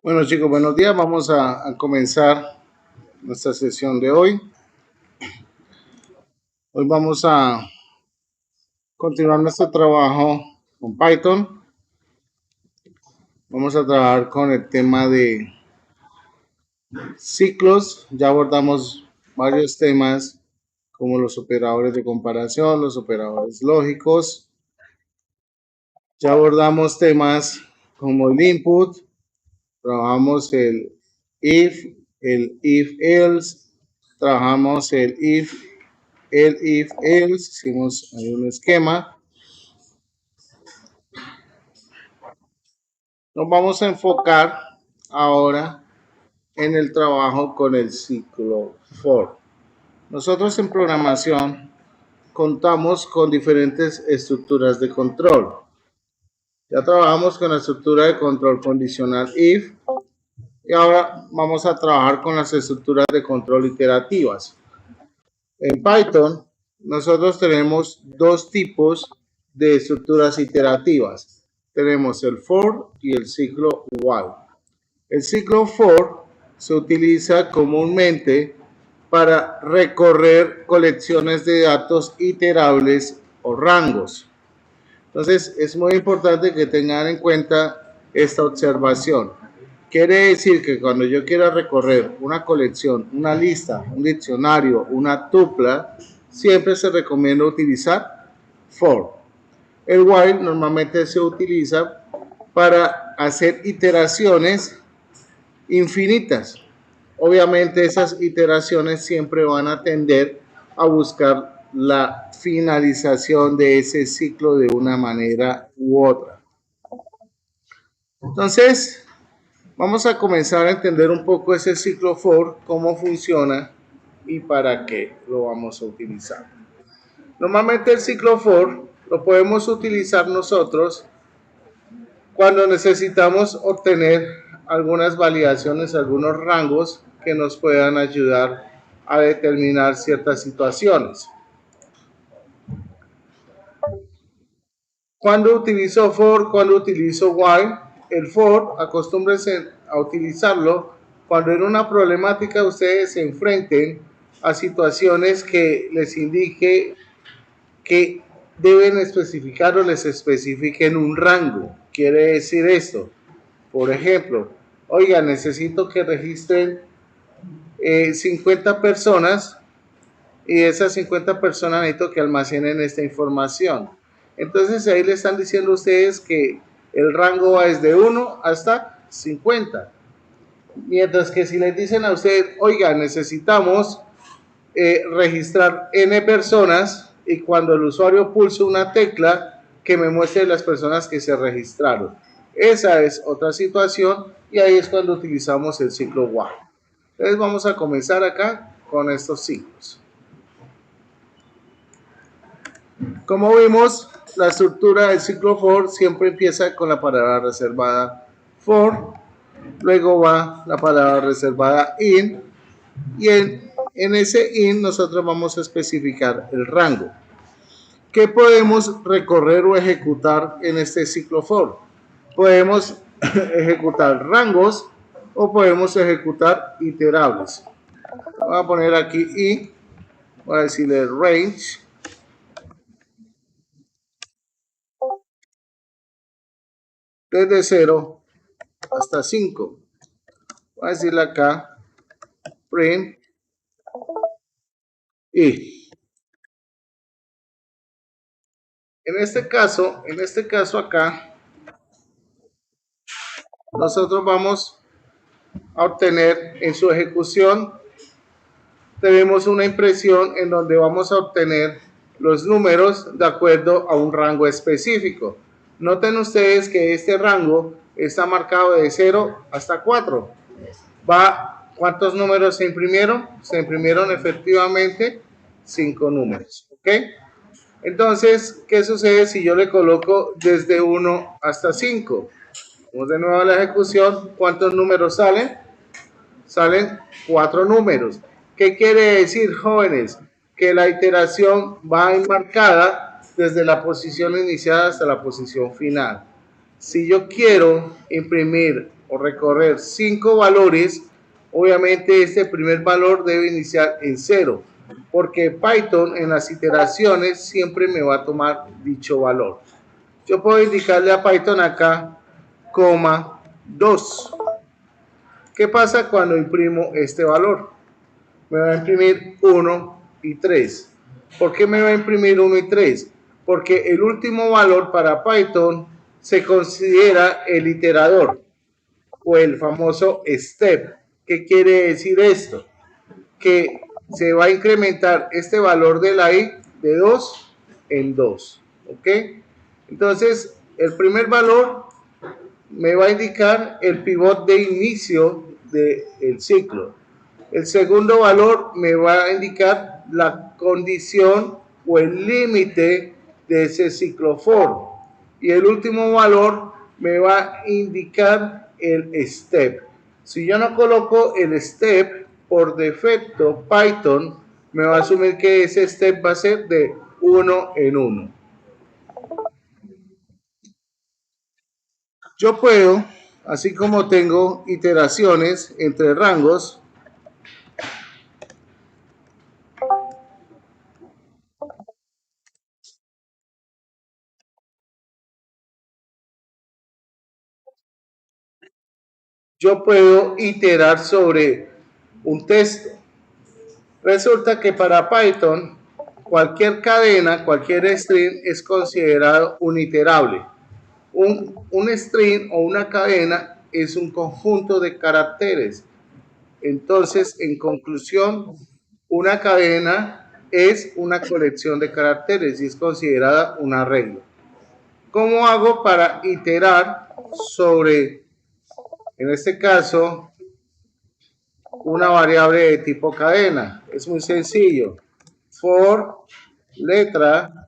Bueno chicos, buenos días. Vamos a comenzar nuestra sesión de hoy. Hoy vamos a continuar nuestro trabajo con Python. Vamos a trabajar con el tema de ciclos. Ya abordamos varios temas como los operadores de comparación, los operadores lógicos. Ya abordamos temas como el input. Trabajamos el if else. Trabajamos el if else, hicimos ahí un esquema. Nos vamos a enfocar ahora en el trabajo con el ciclo for. Nosotros en programación contamos con diferentes estructuras de control. Ya trabajamos con la estructura de control condicional if y ahora vamos a trabajar con las estructuras de control iterativas. En Python nosotros tenemos dos tipos de estructuras iterativas. Tenemos el for y el ciclo while. El ciclo for se utiliza comúnmente para recorrer colecciones de datos iterables o rangos. Entonces es muy importante que tengan en cuenta esta observación. Quiere decir que cuando yo quiera recorrer una colección, una lista, un diccionario, una tupla, siempre se recomienda utilizar for. El while normalmente se utiliza para hacer iteraciones infinitas. Obviamente esas iteraciones siempre van a tender a buscar la finalización de ese ciclo de una manera u otra. Entonces, vamos a comenzar a entender un poco ese ciclo for, cómo funciona y para qué lo vamos a utilizar. Normalmente el ciclo for lo podemos utilizar nosotros cuando necesitamos obtener algunas validaciones, algunos rangos que nos puedan ayudar a determinar ciertas situaciones. Cuando utilizo for, cuando utilizo while, el for acostúmbrense a utilizarlo cuando en una problemática ustedes se enfrenten a situaciones que les indique que deben especificar o les especifiquen un rango. Quiere decir esto. Por ejemplo, oiga, necesito que registren 50 personas y esas 50 personas necesito que almacenen esta información. Entonces ahí le están diciendo a ustedes que el rango va desde 1 hasta 50. Mientras que si les dicen a ustedes, oiga, necesitamos registrar N personas y cuando el usuario pulse una tecla que me muestre las personas que se registraron. Esa es otra situación y ahí es cuando utilizamos el ciclo while. Entonces vamos a comenzar acá con estos ciclos. Como vimos, la estructura del ciclo for siempre empieza con la palabra reservada for, luego va la palabra reservada in y en ese in nosotros vamos a especificar el rango. ¿Qué podemos recorrer o ejecutar en este ciclo for? Podemos ejecutar rangos o podemos ejecutar iterables. Voy a poner aquí i, voy a decirle range. Desde 0 hasta 5. Voy a decirle acá print i. En este caso acá, nosotros vamos a obtener en su ejecución, tenemos una impresión en donde vamos a obtener los números de acuerdo a un rango específico. Noten ustedes que este rango está marcado de 0 hasta 4. ¿Cuántos números se imprimieron? Se imprimieron efectivamente 5 números. ¿Ok? Entonces, ¿qué sucede si yo le coloco desde 1 hasta 5? Vamos de nuevo a la ejecución. ¿Cuántos números salen? Salen 4 números. ¿Qué quiere decir, jóvenes? Que la iteración va enmarcada desde la posición inicial hasta la posición final. Si yo quiero imprimir o recorrer 5 valores, obviamente este primer valor debe iniciar en 0, porque Python en las iteraciones siempre me va a tomar dicho valor. Yo puedo indicarle a Python acá, coma 2. ¿Qué pasa cuando imprimo este valor? Me va a imprimir 1 y 3. ¿Por qué me va a imprimir 1 y 3? Porque el último valor para Python se considera el iterador o el famoso step. ¿Qué quiere decir esto? Que se va a incrementar este valor de la i de 2 en 2. ¿Ok? Entonces, el primer valor me va a indicar el pivot de inicio del ciclo. El segundo valor me va a indicar la condición o el límite de ese ciclo for. Y el último valor me va a indicar el step. Si yo no coloco el step, por defecto Python me va a asumir que ese step va a ser de 1 en 1. Yo puedo, así como tengo iteraciones entre rangos, yo puedo iterar sobre un texto. Resulta que para Python, cualquier cadena, cualquier string es considerado un iterable. Un string o una cadena es un conjunto de caracteres. Entonces, en conclusión, una cadena es una colección de caracteres y es considerada un arreglo. ¿Cómo hago para iterar sobre, en este caso, una variable de tipo cadena? Es muy sencillo. For letra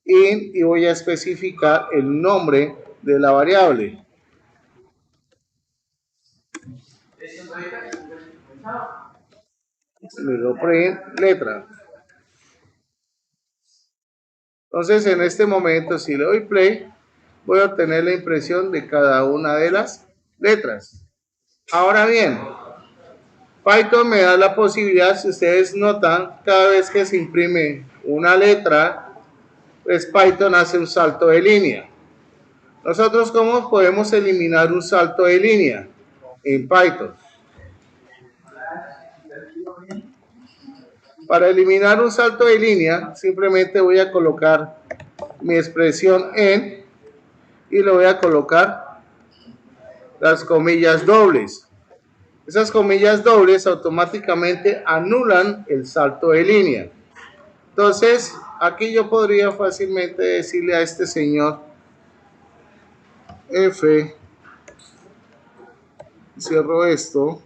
in y voy a especificar el nombre de la variable. Luego print letra. Entonces, en este momento, si le doy play, voy a obtener la impresión de cada una de las letras. Ahora bien, Python me da la posibilidad, si ustedes notan, cada vez que se imprime una letra, pues Python hace un salto de línea. Nosotros, ¿cómo podemos eliminar un salto de línea en Python? Para eliminar un salto de línea, simplemente voy a colocar mi expresión en y le voy a colocar las comillas dobles. Esas comillas dobles automáticamente anulan el salto de línea. Entonces, aquí yo podría fácilmente decirle a este señor F, cierro esto,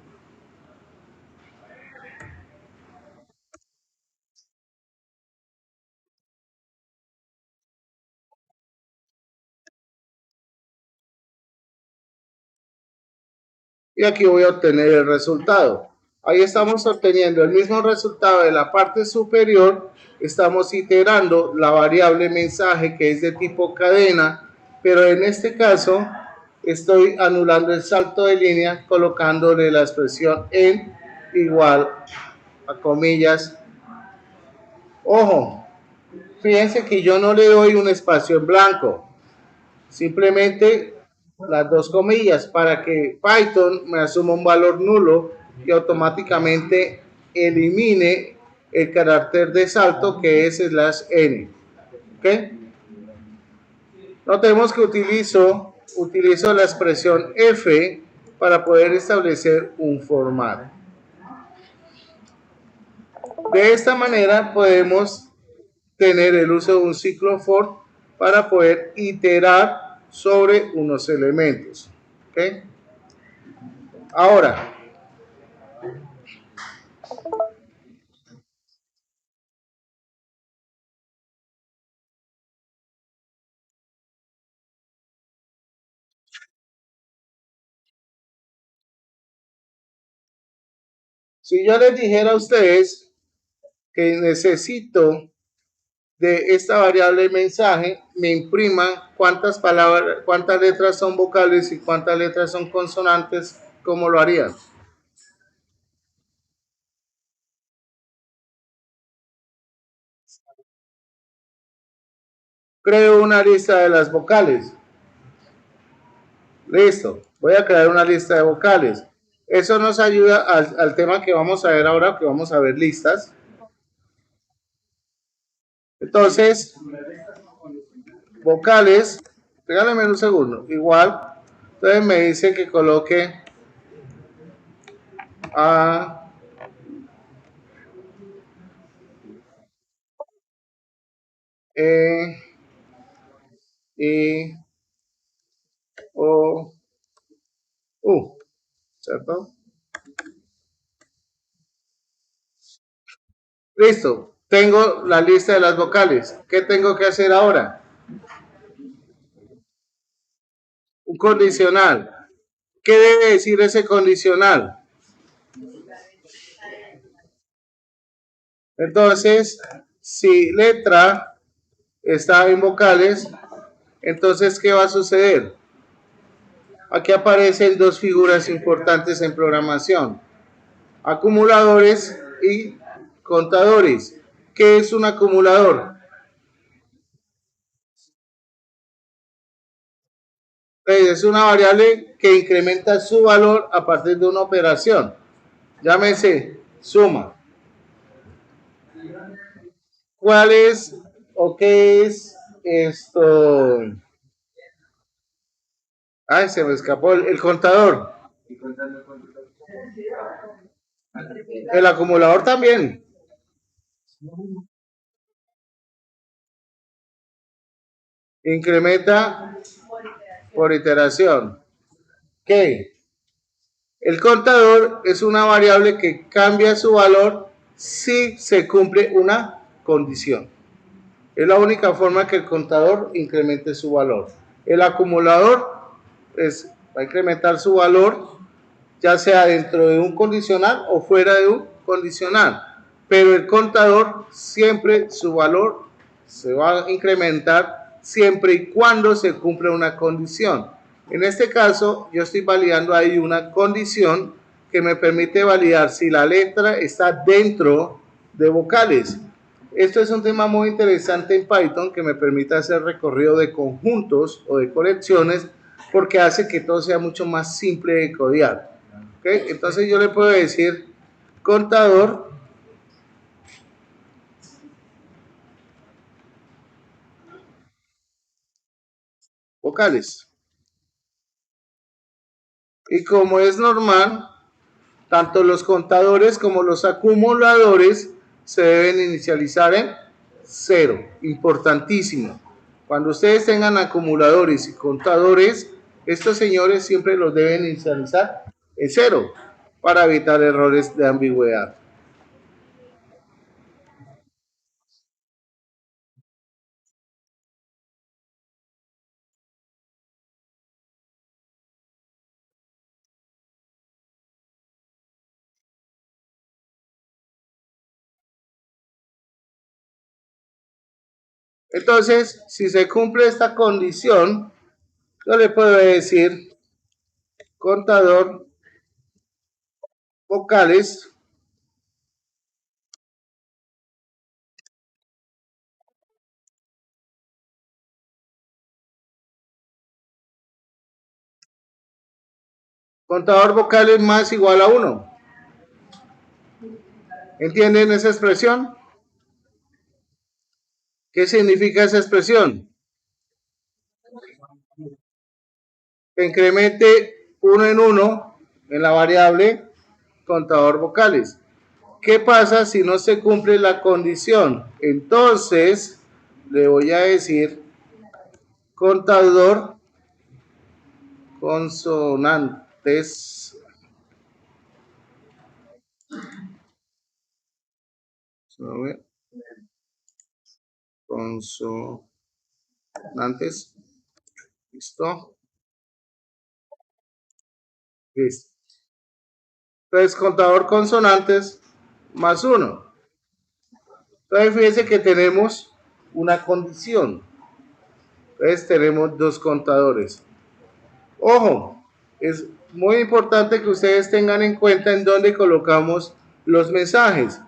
y aquí voy a obtener el resultado. Ahí estamos obteniendo el mismo resultado de la parte superior, estamos iterando la variable mensaje que es de tipo cadena, pero en este caso estoy anulando el salto de línea colocándole la expresión en igual a comillas. Ojo, fíjense que yo no le doy un espacio en blanco, simplemente las dos comillas para que Python me asuma un valor nulo y automáticamente elimine el carácter de salto que es /n. ¿Ok? Notemos que utilizo la expresión f para poder establecer un formato. De esta manera podemos tener el uso de un ciclo for para poder iterar sobre unos elementos. ¿Ok? Ahora, si yo les dijera a ustedes que necesito de esta variable mensaje me imprima cuántas palabras, cuántas letras son vocales y cuántas letras son consonantes, ¿cómo lo harían? Creo una lista de las vocales. Listo, voy a crear una lista de vocales. Eso nos ayuda al tema que vamos a ver ahora, que vamos a ver listas. Entonces, vocales, regálame un segundo, igual, entonces me dice que coloque A, E, I, O, U, ¿cierto? Listo, tengo la lista de las vocales. ¿Qué tengo que hacer ahora? Un condicional. ¿Qué debe decir ese condicional? Entonces, si letra está en vocales, entonces, ¿qué va a suceder? Aquí aparecen dos figuras importantes en programación: acumuladores y contadores. ¿Qué es un acumulador? Es una variable que incrementa su valor a partir de una operación. Llámese suma. ¿Cuál es o qué es esto? Ay, se me escapó el contador. El acumulador también. Incrementa por iteración. ¿Qué? El contador es una variable que cambia su valor si se cumple una condición. Es la única forma que el contador incremente su valor. El acumulador va a incrementar su valor ya sea dentro de un condicional o fuera de un condicional. Pero el contador siempre su valor se va a incrementar siempre y cuando se cumpla una condición. En este caso, yo estoy validando ahí una condición que me permite validar si la letra está dentro de vocales. Esto es un tema muy interesante en Python que me permite hacer recorrido de conjuntos o de colecciones porque hace que todo sea mucho más simple de codiar. ¿Okay? Entonces yo le puedo decir contador vocales. Y como es normal, tanto los contadores como los acumuladores se deben inicializar en cero. Importantísimo. Cuando ustedes tengan acumuladores y contadores, estos señores siempre los deben inicializar en cero para evitar errores de ambigüedad. Entonces, si se cumple esta condición, yo le puedo decir contador vocales, contador vocales más igual a 1. ¿Entienden esa expresión? ¿Qué significa esa expresión? Que incremente 1 en 1 en la variable contador vocales. ¿Qué pasa si no se cumple la condición? Entonces le voy a decir contador consonantes. Consonantes. ¿Listo? Listo. Entonces, contador consonantes más 1. Entonces, fíjense que tenemos una condición. Entonces tenemos dos contadores. Ojo, es muy importante que ustedes tengan en cuenta en dónde colocamos los mensajes.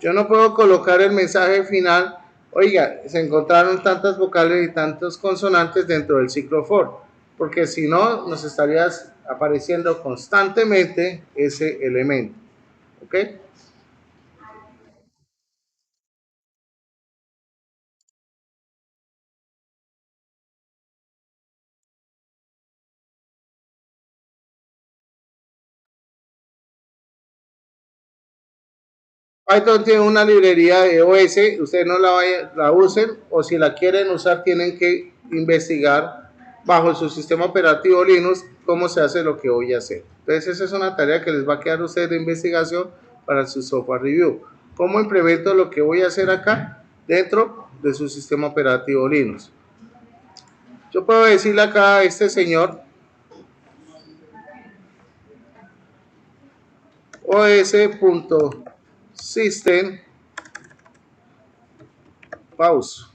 Yo no puedo colocar el mensaje final, oiga, se encontraron tantas vocales y tantos consonantes dentro del ciclo for, porque si no, nos estaría apareciendo constantemente ese elemento. ¿Ok? Python tiene una librería de OS, ustedes no la usen, o si la quieren usar tienen que investigar bajo su sistema operativo Linux cómo se hace lo que voy a hacer. Entonces esa es una tarea que les va a quedar a ustedes de investigación para su software review. ¿Cómo implemento lo que voy a hacer acá dentro de su sistema operativo Linux? Yo puedo decirle acá a este señor os.system pause.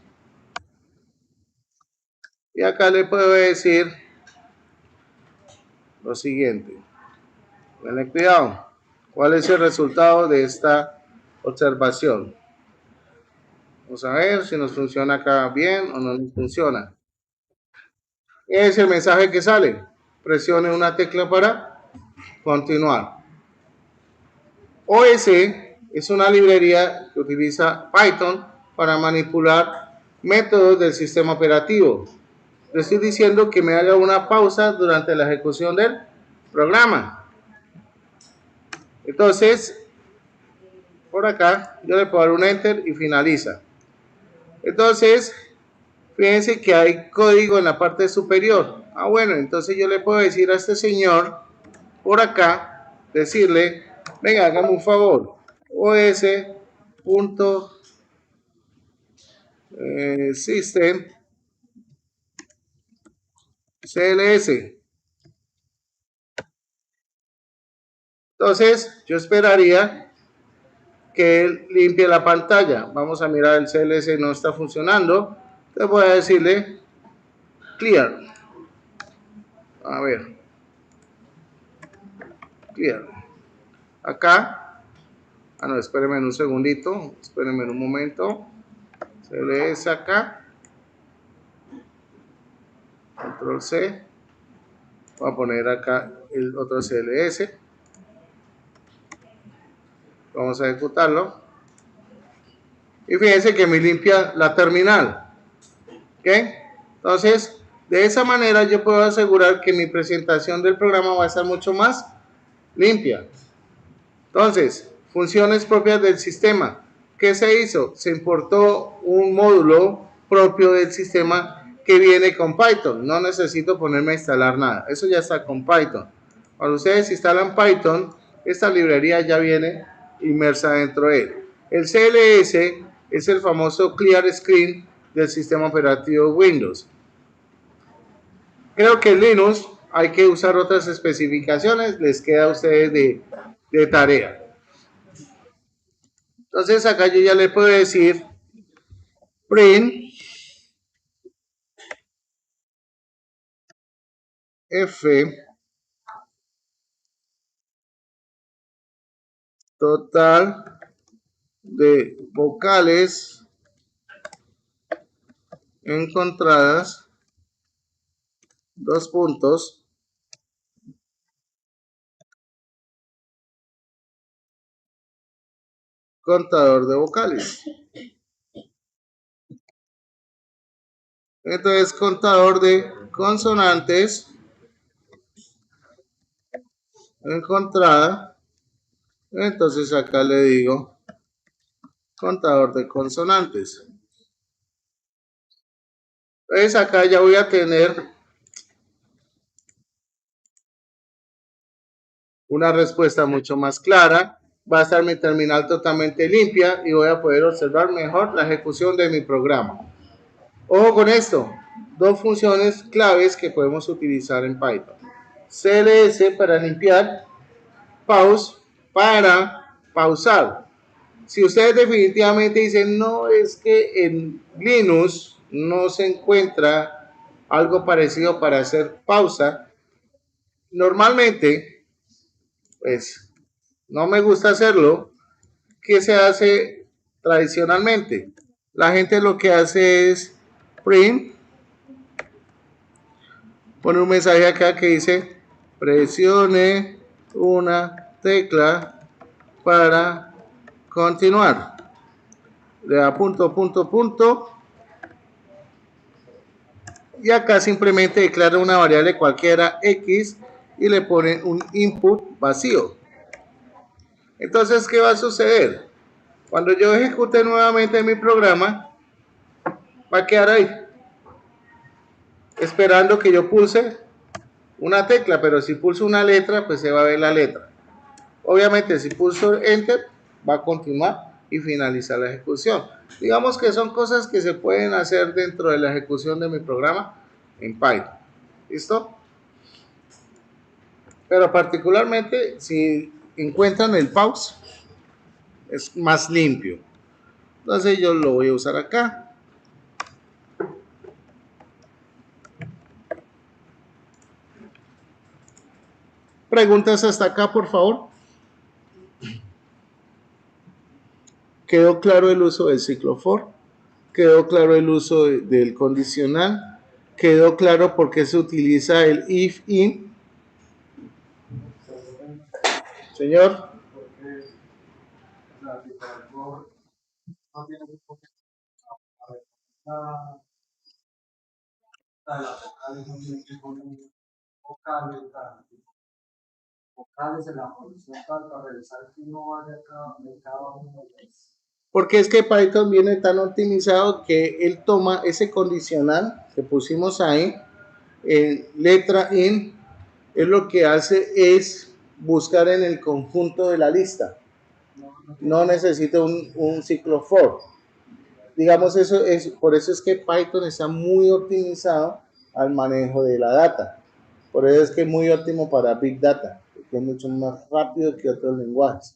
Y acá le puedo decir lo siguiente. Tenle cuidado. ¿Cuál es el resultado de esta observación? Vamos a ver si nos funciona acá bien o no nos funciona. Es el mensaje que sale. Presione una tecla para continuar. OS es una librería que utiliza Python para manipular métodos del sistema operativo. Le estoy diciendo que me haga una pausa durante la ejecución del programa. Entonces, por acá, yo le puedo dar un enter y finaliza. Entonces, fíjense que hay código en la parte superior. Ah, bueno, entonces yo le puedo decir a este señor, por acá, decirle, venga, hágame un favor, os.system cls. Entonces, yo esperaría que él limpie la pantalla. Vamos a mirar, el CLS no está funcionando. Entonces voy a decirle clear. A ver, clear. Acá, no, espérenme un segundito, espérenme un momento. CLS acá, control C. Voy a poner acá el otro CLS. Vamos a ejecutarlo. Y fíjense que me limpia la terminal. ¿Ok? Entonces, de esa manera yo puedo asegurar que mi presentación del programa va a estar mucho más limpia. Entonces, funciones propias del sistema. ¿Qué se hizo? Se importó un módulo propio del sistema que viene con Python. No necesito ponerme a instalar nada. Eso ya está con Python. Cuando ustedes instalan Python, esta librería ya viene inmersa dentro de él. El CLS es el famoso Clear Screen del sistema operativo Windows. Creo que en Linux hay que usar otras especificaciones. Les queda a ustedes de tarea. Entonces acá yo ya le puedo decir print f total de vocales encontradas, dos puntos, contador de vocales. Entonces contador de consonantes encontrada. Entonces acá le digo contador de consonantes. Entonces acá ya voy a tener una respuesta mucho más clara. Va a estar mi terminal totalmente limpia y voy a poder observar mejor la ejecución de mi programa. Ojo con esto, dos funciones claves que podemos utilizar en Python. CLS para limpiar, pause para pausar. Si ustedes definitivamente dicen, no, es que en Linux no se encuentra algo parecido para hacer pausa, normalmente, pues no me gusta hacerlo. ¿Qué se hace tradicionalmente? La gente lo que hace es print, pone un mensaje acá que dice presione una tecla para continuar. Le da punto, punto, punto. Y acá simplemente declara una variable cualquiera X y le pone un input vacío. Entonces, ¿qué va a suceder? Cuando yo ejecute nuevamente mi programa, va a quedar ahí, esperando que yo pulse una tecla, pero si pulso una letra, pues se va a ver la letra. Obviamente, si pulso Enter, va a continuar y finalizar la ejecución. Digamos que son cosas que se pueden hacer dentro de la ejecución de mi programa en Python. ¿Listo? Pero particularmente, si encuentran el pause, es más limpio. Entonces yo lo voy a usar acá. Preguntas hasta acá, por favor. ¿Quedó claro el uso del ciclo for? ¿Quedó claro el uso del condicional? ¿Quedó claro por qué se utiliza el if in? Señor. Porque es que Python viene tan optimizado que él toma ese condicional que pusimos ahí, en letra in, él lo que hace es buscar en el conjunto de la lista. No necesita un ciclo for. Digamos, eso es, por eso es que Python está muy optimizado al manejo de la data. Por eso es que es muy óptimo para Big Data, porque es mucho más rápido que otros lenguajes.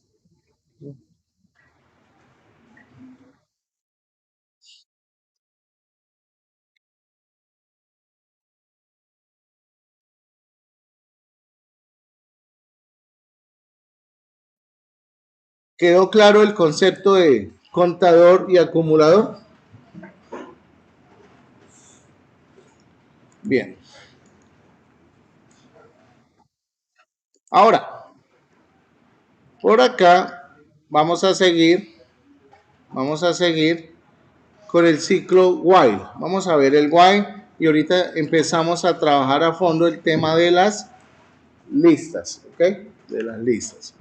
¿Quedó claro el concepto de contador y acumulador? Bien. Ahora, por acá vamos a seguir con el ciclo while. Vamos a ver el while y ahorita empezamos a trabajar a fondo el tema de las listas, ¿ok? De las listas.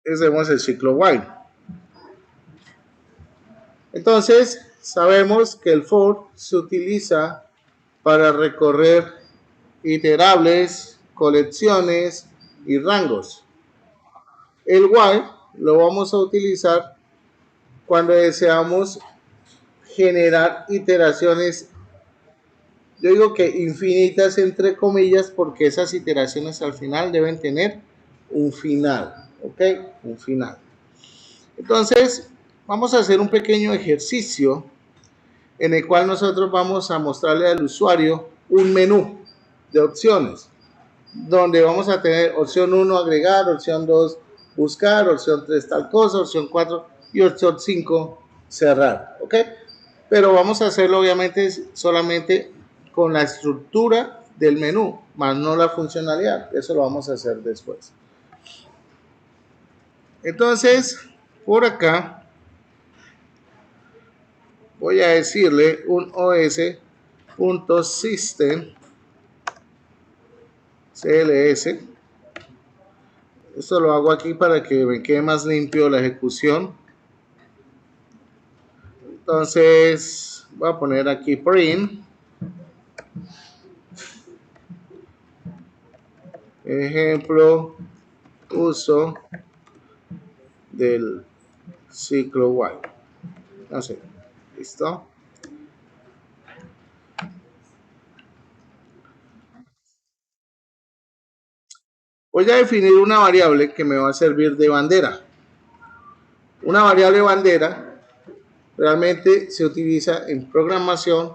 Hacemos el ciclo while. Entonces, sabemos que el for se utiliza para recorrer iterables, colecciones y rangos. El while lo vamos a utilizar cuando deseamos generar iteraciones, yo digo que infinitas entre comillas, porque esas iteraciones al final deben tener un final, ¿ok? Un final. Entonces, vamos a hacer un pequeño ejercicio en el cual nosotros vamos a mostrarle al usuario un menú de opciones, donde vamos a tener opción 1 agregar, opción 2 buscar, opción 3 tal cosa, opción 4 y opción 5 cerrar, ¿ok? Pero vamos a hacerlo obviamente solamente con la estructura del menú, más no la funcionalidad. Eso lo vamos a hacer después. Entonces, por acá voy a decirle un os.system cls. Esto lo hago aquí para que me quede más limpio la ejecución. Entonces, voy a poner aquí print. Ejemplo, uso del ciclo while. No sé, listo. Voy a definir una variable que me va a servir de bandera. Una variable bandera realmente se utiliza en programación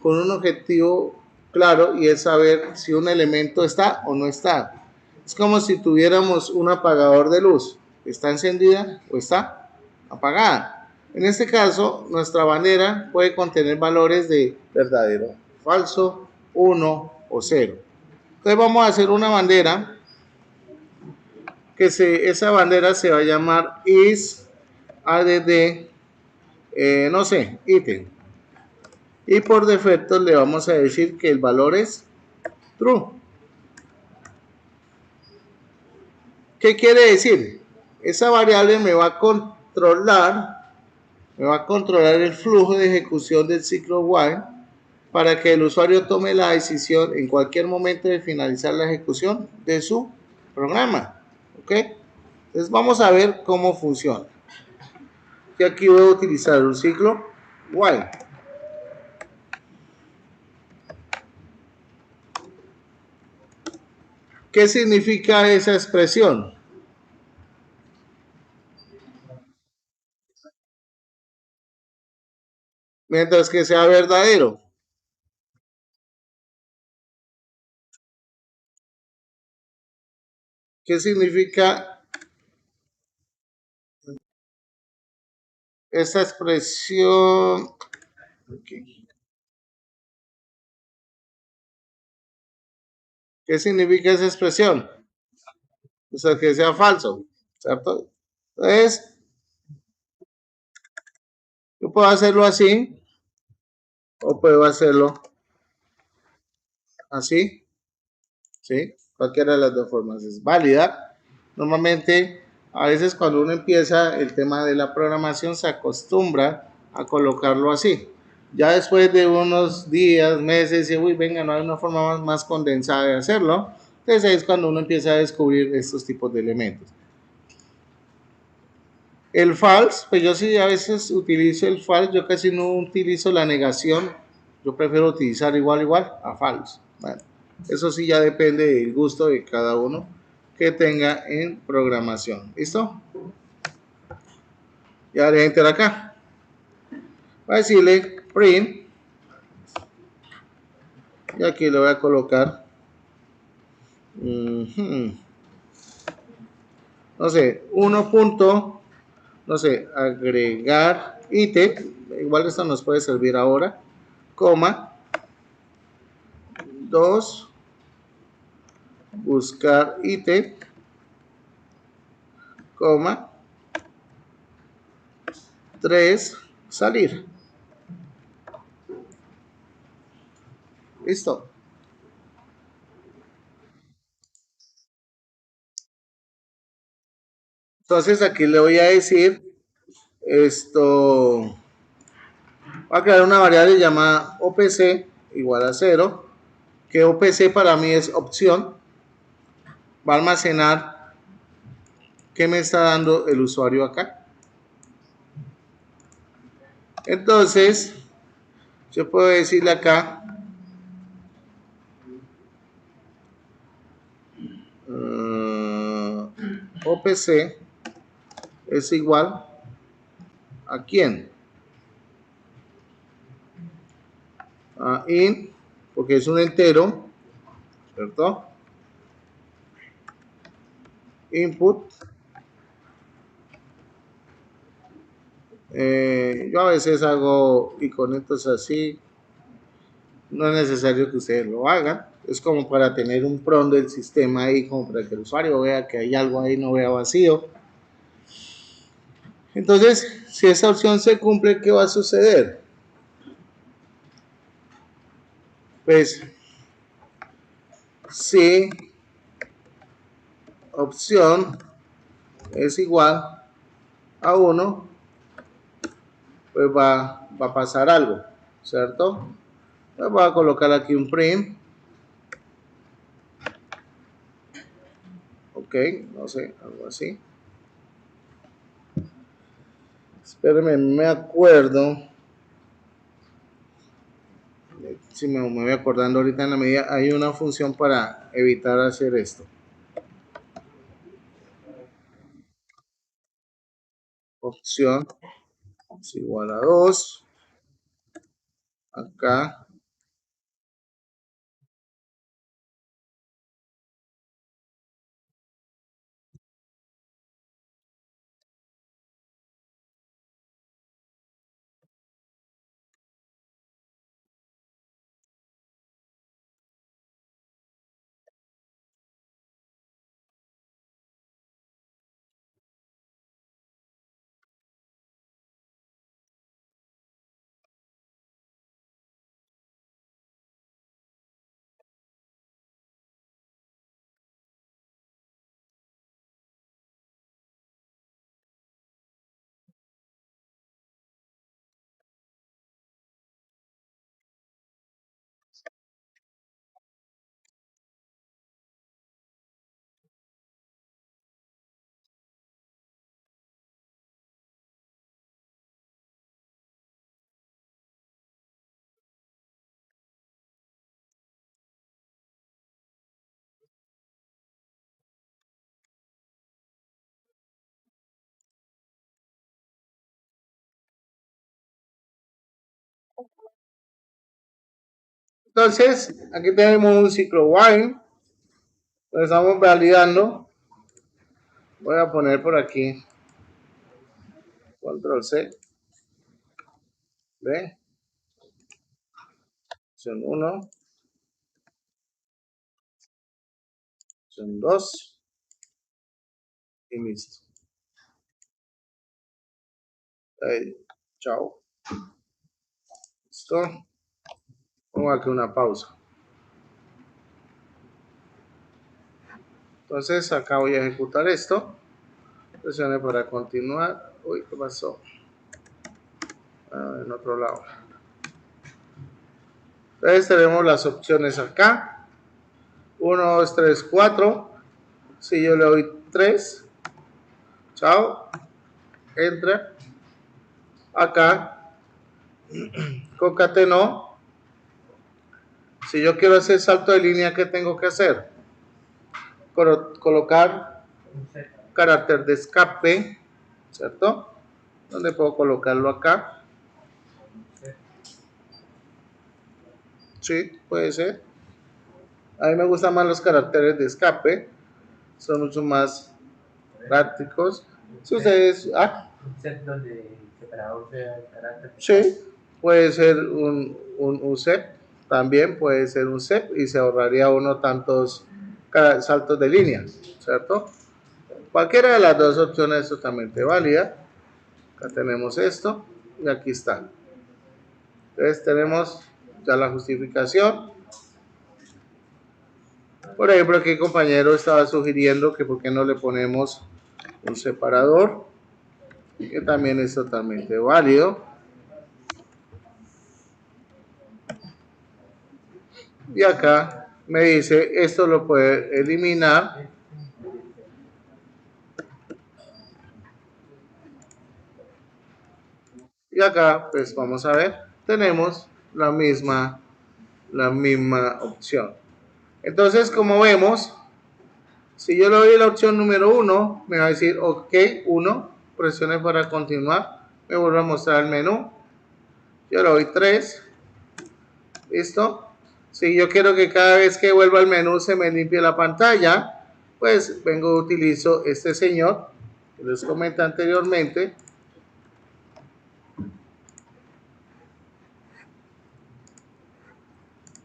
con un objetivo claro y es saber si un elemento está o no está. Es como si tuviéramos un apagador de luz. ¿Está encendida o está apagada? En este caso, nuestra bandera puede contener valores de verdadero, falso, 1 o 0. Entonces vamos a hacer una bandera que esa bandera se va a llamar is add, no sé, ítem. Y por defecto le vamos a decir que el valor es true. ¿Qué quiere decir? Esa variable me va a controlar el flujo de ejecución del ciclo while para que el usuario tome la decisión en cualquier momento de finalizar la ejecución de su programa. ¿Ok? Entonces vamos a ver cómo funciona. Y aquí voy a utilizar un ciclo while. ¿Qué significa esa expresión? Mientras que sea verdadero. ¿Qué significa esta expresión? Okay. ¿Qué significa esa expresión? O sea, que sea falso, ¿cierto? Entonces, yo puedo hacerlo así o puedo hacerlo así, ¿sí? Cualquiera de las dos formas es válida. Normalmente, a veces cuando uno empieza el tema de la programación se acostumbra a colocarlo así. Ya después de unos días, meses, y uy, venga, no hay una forma más condensada de hacerlo. Entonces ahí es cuando uno empieza a descubrir estos tipos de elementos. El false, pues yo sí a veces utilizo el false, yo casi no utilizo la negación, yo prefiero utilizar igual a false. Bueno, eso sí ya depende del gusto de cada uno que tenga en programación. ¿Listo? Ya haré enter acá. Voy a decirle print y aquí le voy a colocar no sé, 1 punto, no sé, agregar ítem, igual esto nos puede servir ahora, coma, 2, buscar ítem, coma, 3, salir. Listo. Entonces aquí le voy a decir esto, voy a crear una variable llamada OPC igual a 0, que OPC para mí es opción, va a almacenar qué me está dando el usuario acá. Entonces, yo puedo decirle acá OPC es igual a quién, a int, porque es un entero, ¿cierto? Input. Yo a veces hago iconitos así, no es necesario que ustedes lo hagan, es como para tener un prompt del sistema ahí, como para que el usuario vea que hay algo ahí, no vea vacío. Entonces, si esa opción se cumple, ¿qué va a suceder? Pues, si opción es igual a 1, pues va a pasar algo, ¿cierto? Pues voy a colocar aquí un print. Ok, no sé, algo así. Espérenme, me acuerdo. Si me voy acordando ahorita en la medida, hay una función para evitar hacer esto. opción es igual a 2. Acá. Entonces, aquí tenemos un ciclo while. Lo estamos validando. Voy a poner por aquí control C. ¿Ve? Opción 1. Opción 2. Y listo. Ahí. Chao. Listo. Pongo aquí una pausa. Entonces, acá voy a ejecutar esto. Presione para continuar. Uy, ¿qué pasó? En otro lado. Entonces tenemos las opciones acá. 1, 2, 3, 4. Si yo le doy 3. Chao. Entra. Acá. Concatenó. Si yo quiero hacer salto de línea, ¿qué tengo que hacer? Colocar carácter de escape, ¿cierto? ¿Dónde puedo colocarlo acá? Sí, puede ser. A mí me gustan más los caracteres de escape, son mucho más prácticos. Si ustedes, un set donde el separador sea el carácter. Sí, puede ser un set, también puede ser un set y se ahorraría uno tantos saltos de línea, ¿cierto? Cualquiera de las dos opciones es totalmente válida. Acá tenemos esto y aquí está. Entonces tenemos ya la justificación. Por ejemplo, aquí el compañero estaba sugiriendo que por qué no le ponemos un separador, que también es totalmente válido. Y acá me dice, esto lo puede eliminar. Y acá, pues vamos a ver, tenemos la misma opción. Entonces, como vemos, si yo le doy la opción número 1, me va a decir, ok, 1, presione para continuar, me vuelve a mostrar el menú. Yo le doy 3, listo. Si yo quiero que cada vez que vuelva al menú se me limpie la pantalla, pues vengo, utilizo este señor que les comenté anteriormente.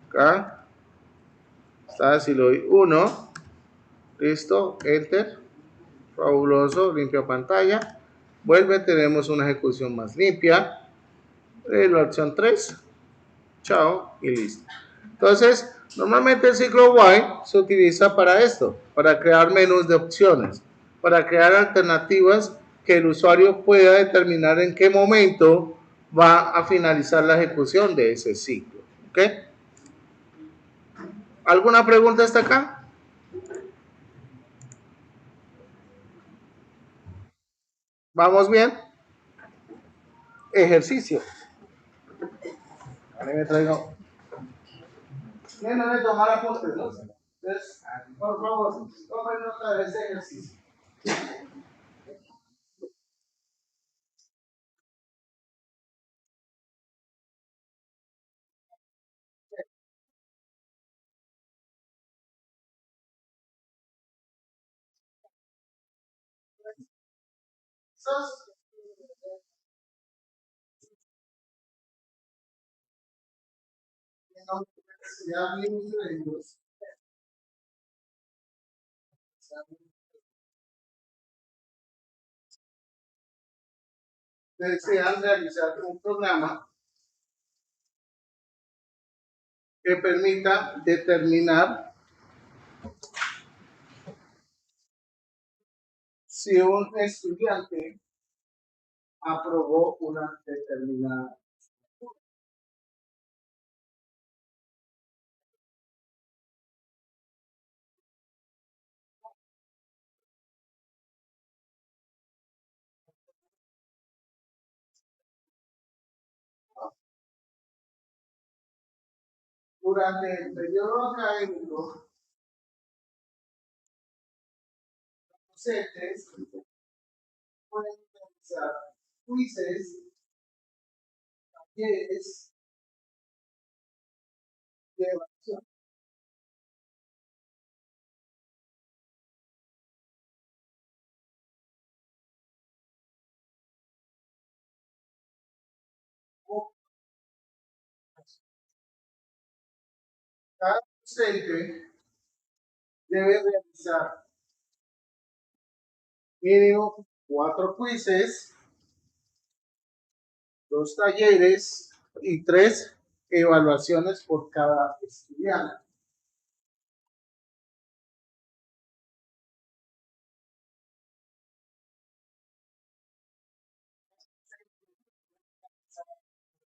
Acá está, si le doy 1, listo, enter, fabuloso, limpia pantalla, vuelve, tenemos una ejecución más limpia. La opción 3, chao y listo. Entonces, normalmente el ciclo while se utiliza para esto, para crear menús de opciones, para crear alternativas que el usuario pueda determinar en qué momento va a finalizar la ejecución de ese ciclo. ¿Ok? ¿Alguna pregunta hasta acá? ¿Vamos bien? Ejercicio. Ahora me traigo. No me tomar apuntes, ¿no? Entonces, por favor, tomen nota de ese ejercicio. Estos ya vimos de ellos, desean realizar un programa que permita determinar si un estudiante aprobó una determinada. Durante el periodo académico, los docentes pueden realizar quizzes, talleres de evaluación. Cada docente debe realizar mínimo 4 quizzes, 2 talleres y 3 evaluaciones por cada estudiante.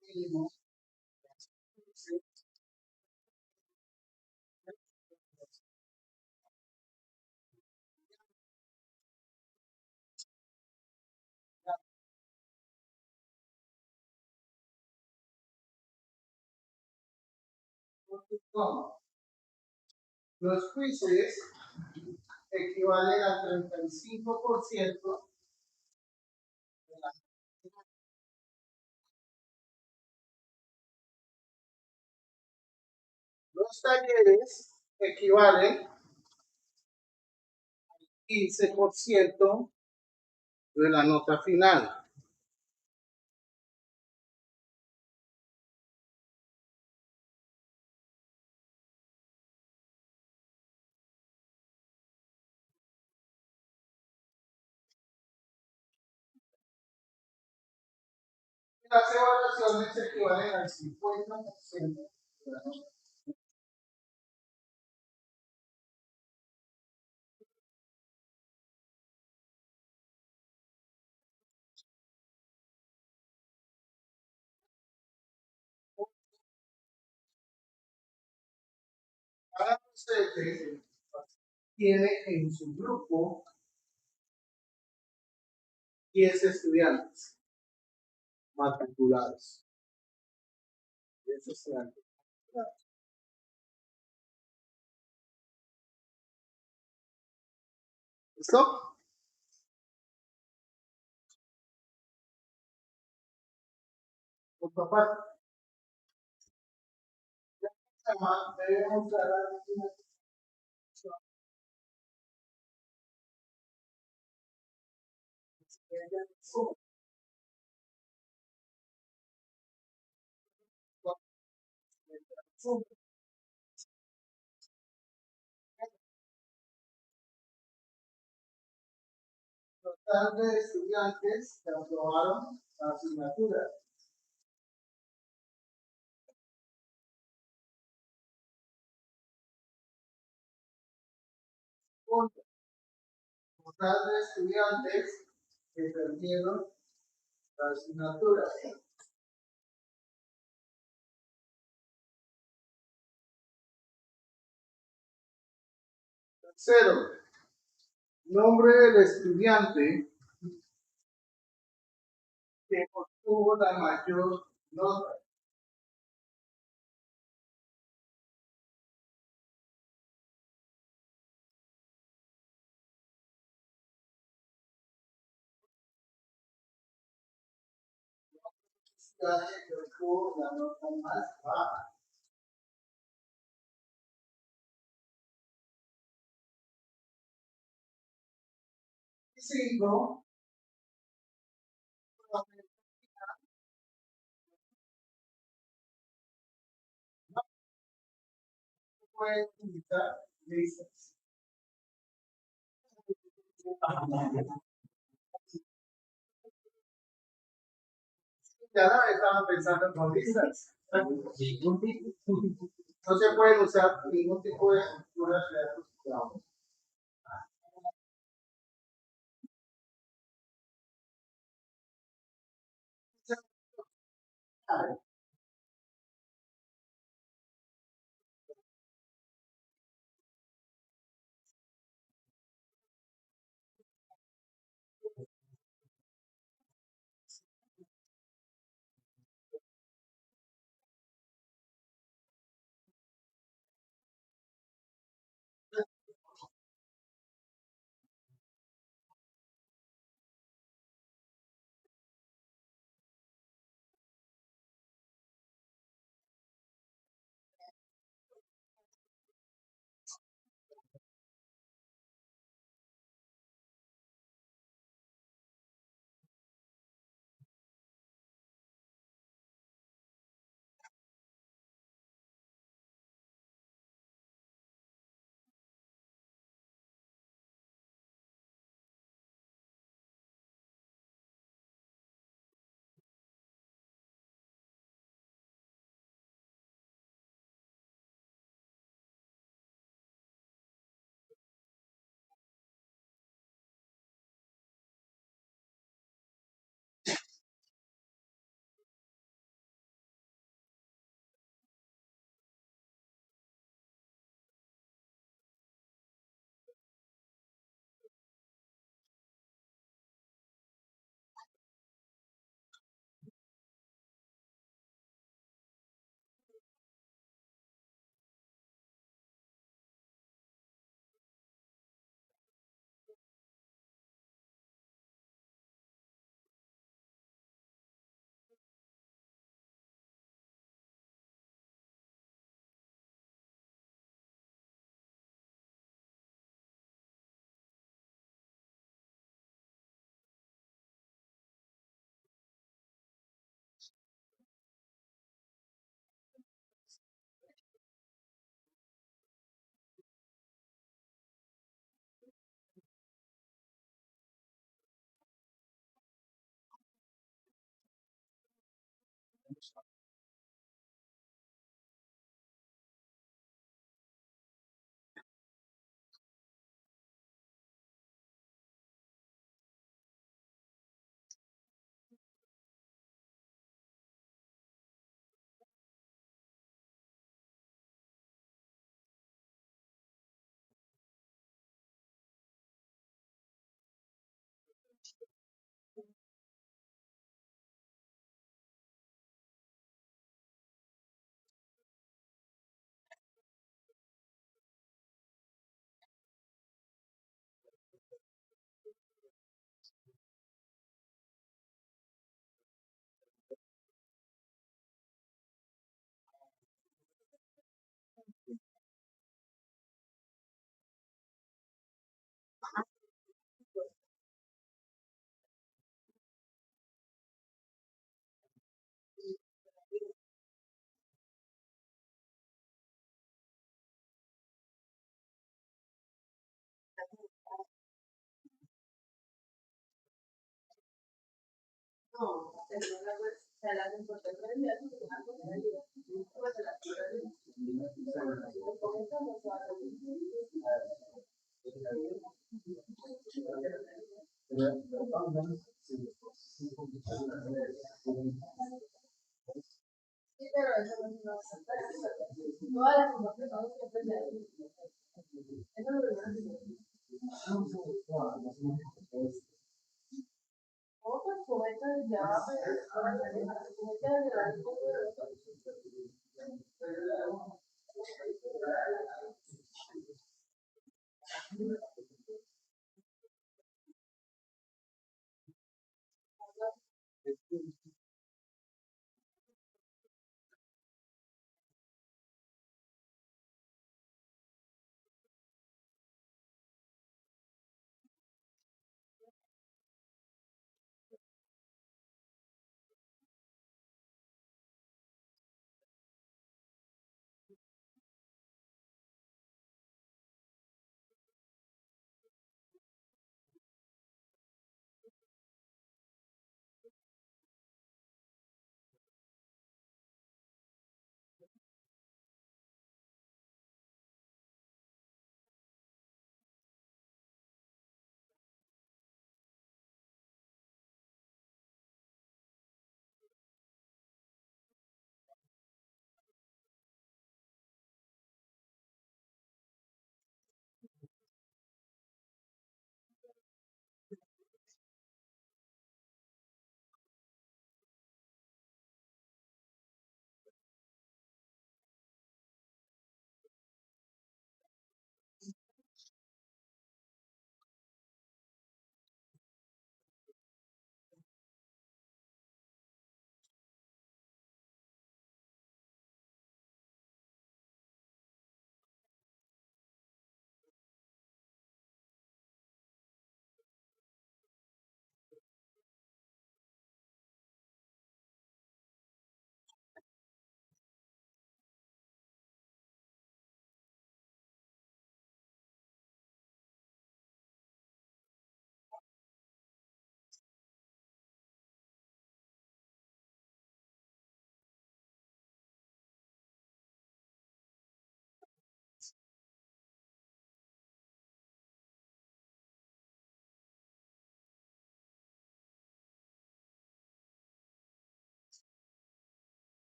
Mínimo, los quizzes equivalen al 35% de la. Los talleres equivalen al 15% de la nota final. Las evaluaciones equivalen al 50% de la nota. Cada docente tiene en su grupo 10 estudiantes matriculados. 10 estudiantes. ¿Listo? Por papá, debemos dar una total de estudiantes que aprobaron la asignatura. Punto. Total de estudiantes que perdieron la asignatura. Tercero, nombre del estudiante que obtuvo la mayor nota. Estudiante que obtuvo la nota más baja. Y 5, Ya la estaba pensando con listas. No se pueden usar ningún tipo de estructuras reales.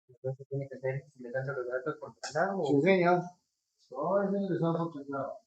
Entonces tiene que ser ingresando los datos por traslado. Sí, señor. Todo es ingresado por traslado.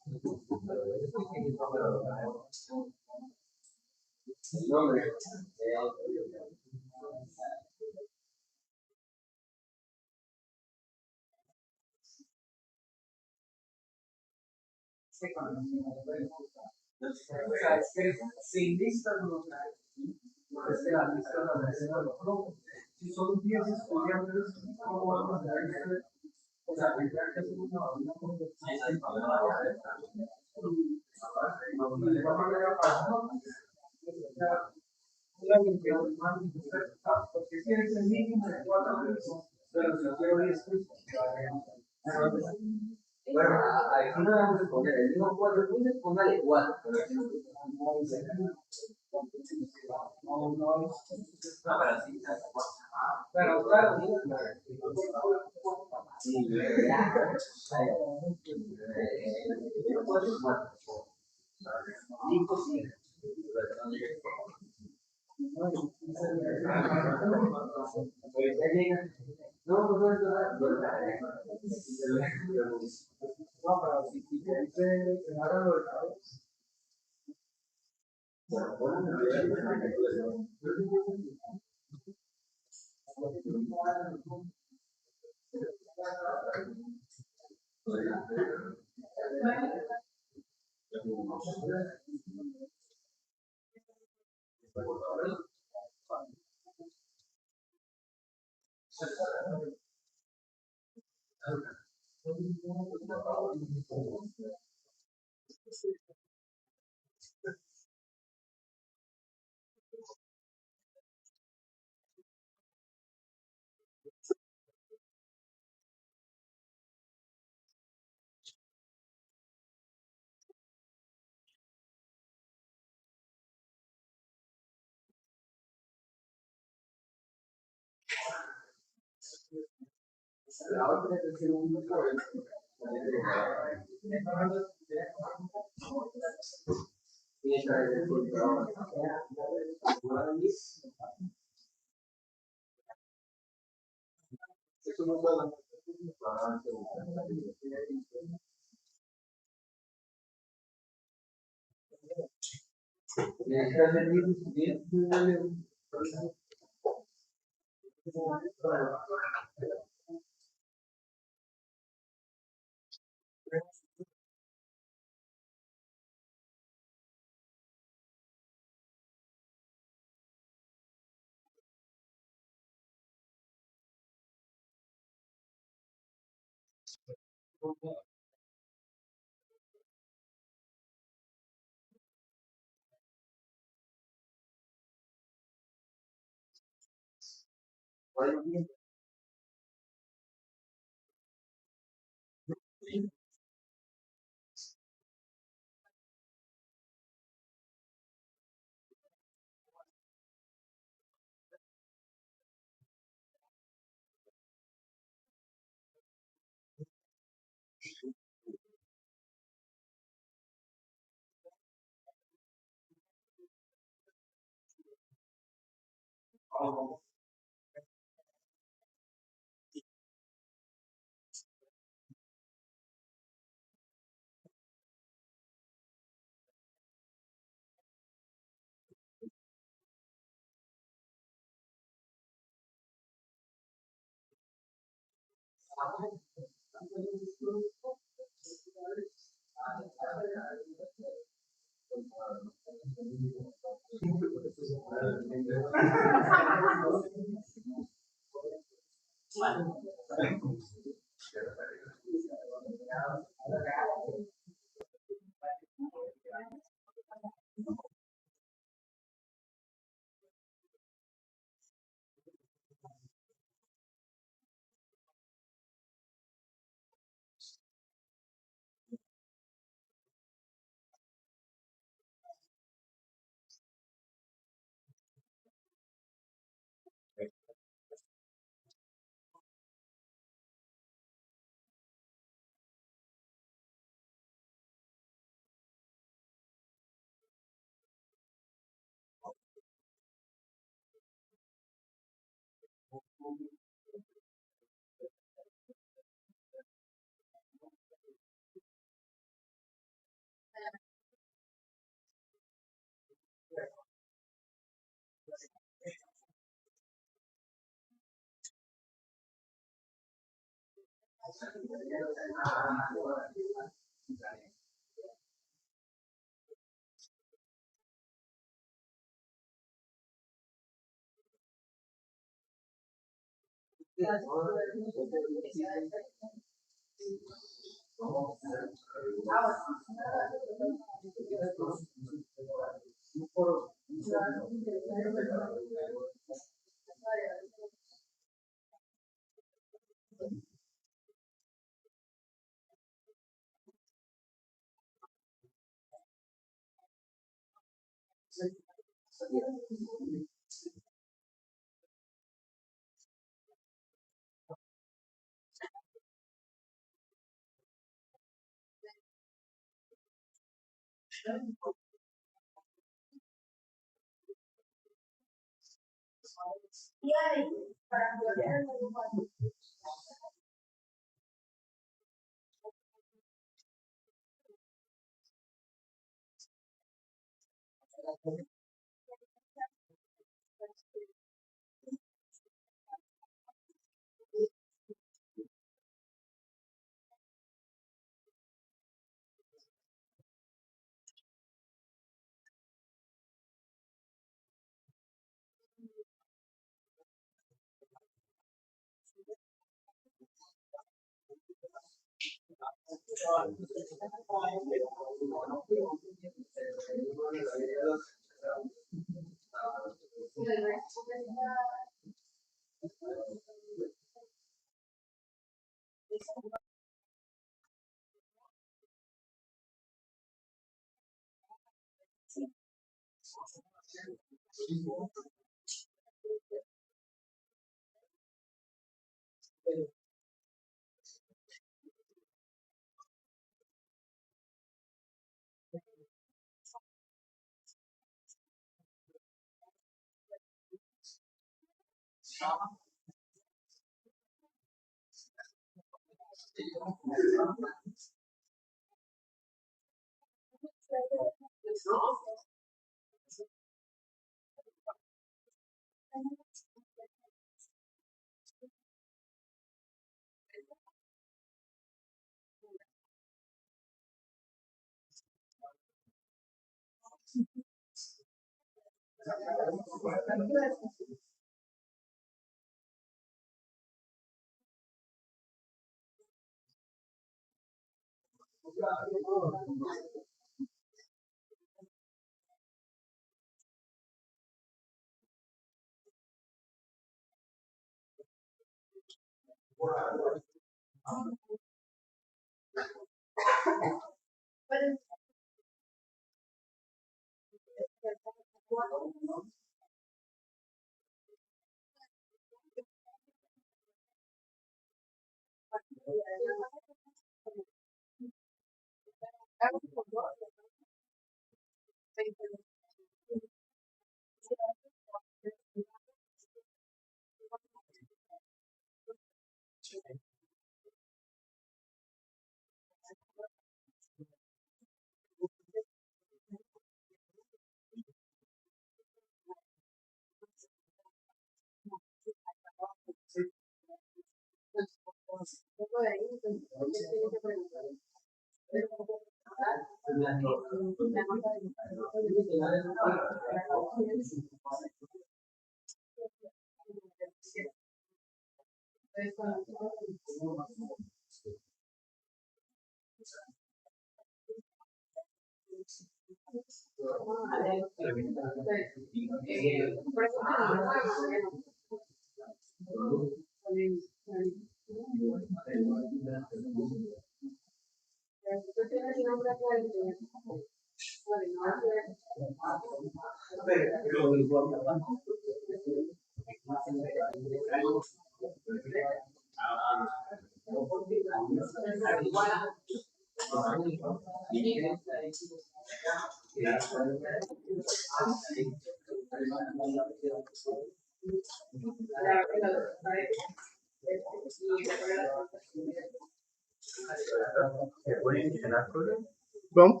¿Cómo?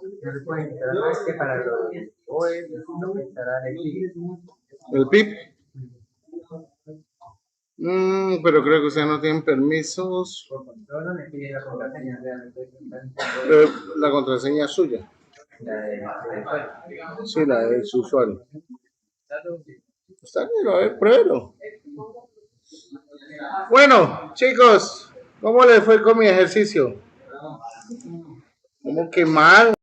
El PIB. Pero creo que ustedes no tienen permisos. La contraseña es suya. Sí, la de su usuario. Está bien, a ver, pruébelo. Bueno, chicos, ¿cómo les fue con mi ejercicio? ¿Cómo que mal?